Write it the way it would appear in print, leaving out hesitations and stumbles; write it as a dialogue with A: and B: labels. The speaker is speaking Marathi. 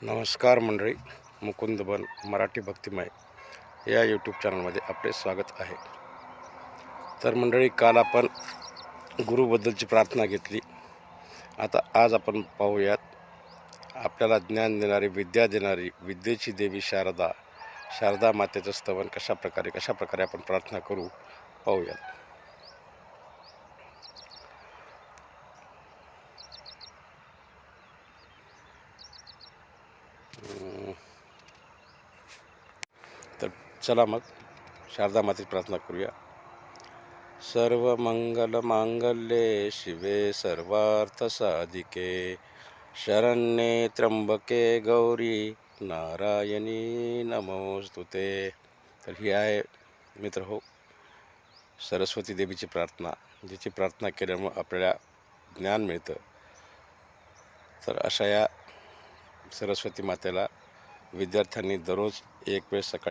A: नमस्कार मंडळी, मुकुंद बन मराठी भक्तिमय या यूट्यूब चॅनलमध्ये आपले स्वागत आहे. तर मंडळी, काल आपण गुरुबद्दलची प्रार्थना घेतली. आता आज आपण पाहूयात आपल्याला ज्ञान देणारी, विद्या देणारी, विद्येची देवी शारदा मातेचं स्तवन कशा प्रकारे आपण प्रार्थना करू पाहूयात. तर चला मग शारदा मातेची प्रार्थना करूया. सर्व मंगल मांगल्ये शिवे सर्वार्थ साधिके शरण्ये त्र्यंबके गौरी नारायणी नमोस्तुते. तर ही आहे मित्र हो सरस्वती देवीची प्रार्थना, जिची प्रार्थना केल्यामुळे आपल्याला ज्ञान मिळतं. तर अशा या सरस्वती मातेला विद्यार्थ्यांनी दररोज एक वेळ सकाळी